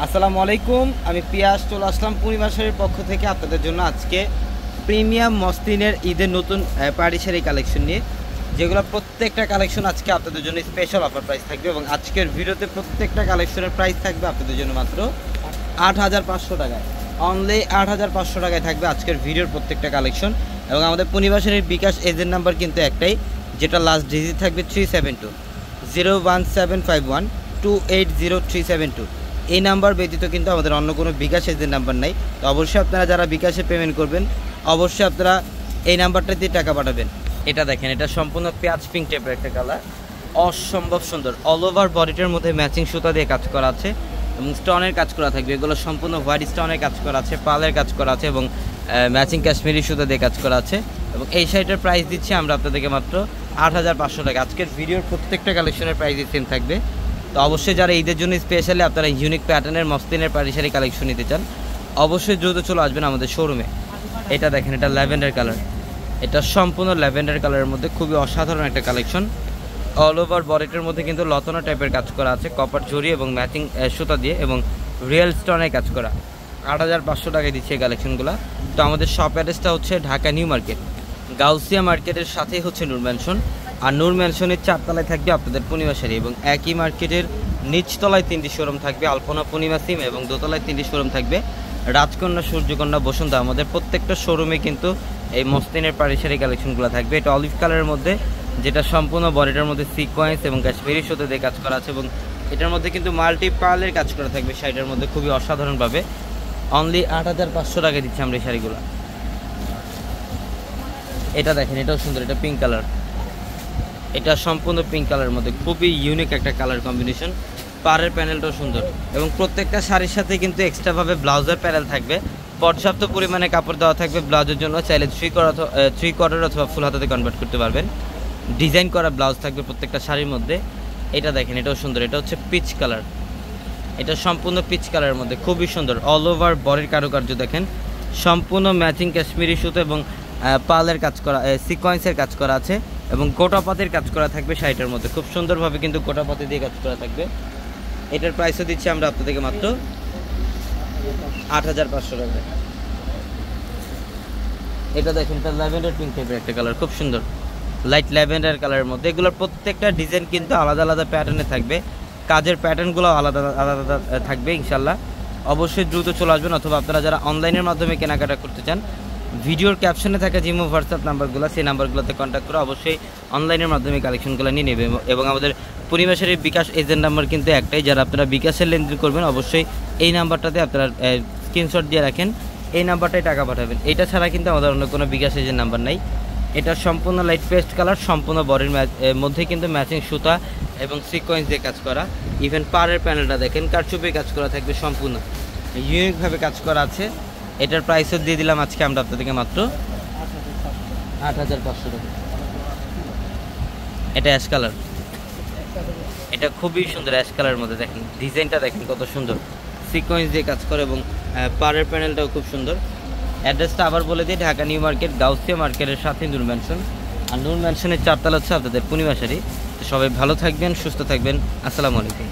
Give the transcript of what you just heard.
আসসালামু আলাইকুম, আমি পিয়াস চলে আসলাম পূর্ণিমাশারির পক্ষ থেকে আপনাদের জন্য আজকে প্রিমিয়াম মসলিনের ঈদের নতুন পার্টি শাড়ি কালেকশন নিয়ে, যেগুলো প্রত্যেকটা কালেকশন আজকে আপনাদের জন্য স্পেশাল অফার প্রাইস থাকবে এবং আজকের ভিডিওতে প্রত্যেকটা কালেকশনের প্রাইস থাকবে আপনাদের জন্য মাত্র ৮৫০০ টাকায়। অনলি ৮৫০০ টাকায় থাকবে আজকের ভিডিওর প্রত্যেকটা কালেকশন। এবং আমাদের পূর্ণিমাশারির বিকাশ এজেন্ট নাম্বার কিন্তু একটাই, যেটা লাস্ট ডিজিট থাকবে 372 01751 280 372। এই নাম্বার ব্যতীত কিন্তু আমাদের অন্য কোনো বিকাশ এজেন্ট নাম্বার নাই। তো অবশ্যই আপনারা যারা বিকাশে পেমেন্ট করবেন অবশ্যই আপনারা এই নাম্বারটা দিয়ে টাকা পাঠাবেন। এটা দেখেন, এটা সম্পূর্ণ পেঁয়াজ পিঙ্ক টাইপের একটা কালার, অসম্ভব সুন্দর। অল ওভার বডিটার মধ্যে ম্যাচিং সুতা দিয়ে কাজ করা আছে এবং স্টোনের কাজ করা থাকবে। এগুলো সম্পূর্ণ হোয়াইট স্টোনের কাজ করা আছে, পালের কাজ করা আছে এবং ম্যাচিং কাশ্মীরি সুতা দিয়ে কাজ করা আছে। এবং এই শাড়িটার প্রাইস দিচ্ছি আমরা আপনাদেরকে মাত্র ৮৫০০ টাকা। আজকের ভিডিওর প্রত্যেকটা কালেকশনের প্রাইসই সেম থাকবে। তো অবশ্যই যারা ঈদের জন্য স্পেশালি আপনারা ইউনিক প্যাটার্নের মসলিনের পার্টি শাড়ি কালেকশন নিতে চান অবশ্যই দ্রুত চলে আসবেন আমাদের শোরুমে। এটা দেখেন, এটা ল্যাভেন্ডার কালার, এটা সম্পূর্ণ ল্যাভেন্ডার কালারের মধ্যে খুবই অসাধারণ একটা কালেকশন। অল ওভার বডিটার মধ্যে কিন্তু লতানো টাইপের কাজ করা আছে, কপার জরি এবং ম্যাচিং সুতা দিয়ে এবং রিয়েল স্টোনের কাজ করা। ৮৫০০ টাকায় দিচ্ছে এই কালেকশনগুলো। তো আমাদের শপ অ্যাড্রেসটা হচ্ছে ঢাকা নিউ মার্কেট, গাউসিয়া মার্কেটের সাথেই হচ্ছে নূর ম্যানশন। আর নূর ম্যানশনের 4 তলায় থাকবে আপনাদের পূর্ণিমা শাড়ি এবং একই মার্কেটের নিচতলায় 3টি শোরুম থাকবে, আলপনা পূর্ণিমা সিম, এবং দোতলায় 3টি শোরুম থাকবে রাজকন্যা, সূর্যকন্যা, বসন্ত। আমাদের প্রত্যেকটা শোরুমে কিন্তু এই মসলিনের পাড়ি শাড়ি কালেকশনগুলো থাকবে। এটা অলিভ কালারের মধ্যে, যেটা সম্পূর্ণ বডিটার মধ্যে সিকোয়েন্স এবং কাশ্মীরি সুতো দিয়ে কাজ করা আছে এবং এটার মধ্যে কিন্তু মাল্টি পার্লের কাজ করা থাকবে শাড়িটার মধ্যে খুবই অসাধারণভাবে। অনলি ৮৫০০ টাকায় দিচ্ছি আমরা এই শাড়িগুলো। এটা দেখেন, এটাও সুন্দর, এটা পিঙ্ক কালার, এটা সম্পূর্ণ পিঙ্ক কালারের মধ্যে খুবই ইউনিক একটা কালার কম্বিনেশন। পাড়ের প্যানেলটাও সুন্দর এবং প্রত্যেকটা শাড়ির সাথে কিন্তু এক্সট্রাভাবে ব্লাউজের প্যানেল থাকবে। পর্যাপ্ত পরিমাণে কাপড় দেওয়া থাকবে ব্লাউজের জন্য, চাইলে 3 কোয়ার্টার অথবা ফুল হাতাতে কনভার্ট করতে পারবেন। ডিজাইন করা ব্লাউজ থাকবে প্রত্যেকটা শাড়ির মধ্যে। এটা দেখেন, এটাও সুন্দর, এটা হচ্ছে পিচ কালার, এটা সম্পূর্ণ পিচ কালারের মধ্যে খুবই সুন্দর। অল ওভার বডির কারুকার্য দেখেন, সম্পূর্ণ ম্যাচিং কাশ্মীরি সুতো এবং পালের কাজ করা, সিকোয়েন্সের কাজ করা আছে এবং গোটাপাতের কাজ করা থাকবে শাড়িটার মধ্যে। খুব সুন্দরভাবে কিন্তু গোটাপাতি দিয়ে কাজ করা থাকবে। এটার প্রাইসও দিচ্ছি আমরা আপনাদেরকে মাত্র ৮৫০০ টাকা। এটা দেখেন, এটা ল্যাভেন্ডার পিঙ্ক টাইপের একটা কালার, খুব সুন্দর লাইট ল্যাভেন্ডার কালারের মধ্যে। এগুলোর প্রত্যেকটা ডিজাইন কিন্তু আলাদা আলাদা প্যাটার্নে থাকবে, কাজের প্যাটার্নগুলো আলাদা আলাদা থাকবে ইনশাল্লাহ। অবশ্যই দ্রুত চলে আসবেন, অথবা আপনারা যারা অনলাইনের মাধ্যমে কেনাকাটা করতে চান ভিডিওর ক্যাপশনে থাকা জিমো হোয়াটসঅ্যাপ নাম্বারগুলো, সেই নাম্বারগুলোতে কন্ট্যাক্ট করে অবশ্যই অনলাইনের মাধ্যমে কালেকশনগুলো নিয়ে নেবে। এবং আমাদের পূর্ণিমাশারির বিকাশ এজেন্ট নাম্বার কিন্তু একটাই, যারা আপনারা বিকাশের লেনদেন করবেন অবশ্যই এই নাম্বারটাতে আপনারা স্ক্রিনশট দিয়ে রাখেন, এই নাম্বারটাই টাকা পাঠাবেন। এটা ছাড়া কিন্তু আমাদের অন্য কোনো বিকাশ এজেন্ট নাম্বার নাই। এটা সম্পূর্ণ লাইট পেস্ট কালার, সম্পূর্ণ বডির মধ্যে কিন্তু ম্যাচিং সুতা এবং সিকোয়েন্স দিয়ে কাজ করা। ইভেন পাড়ের প্যানেলটা দেখেন কারচুপির কাজ করা থাকবে, সম্পূর্ণ ইউনিকভাবে কাজ করা আছে। এটার প্রাইসও দিয়ে দিলাম আজকে আমরা আপনাদেরকে মাত্র ৮৫০০ টাকা। এটা অ্যাশ কালার, এটা খুবই সুন্দর অ্যাশ কালারের মধ্যে দেখেন, ডিজাইনটা দেখেন কত সুন্দর, সিকোয়েন্স দিয়ে কাজ করে এবং পাড়ের প্যানেলটাও খুব সুন্দর। অ্যাড্রেসটা আবার বলে দিই, ঢাকা নিউ মার্কেট, গাউসিয়া মার্কেটের সাথে নূর ম্যানশন। আর নূর ম্যানশনের 4 তলা হচ্ছে আপনাদের পূর্ণিমা শাড়ি। তো সবাই ভালো থাকবেন, সুস্থ থাকবেন, আসসালামু আলাইকুম।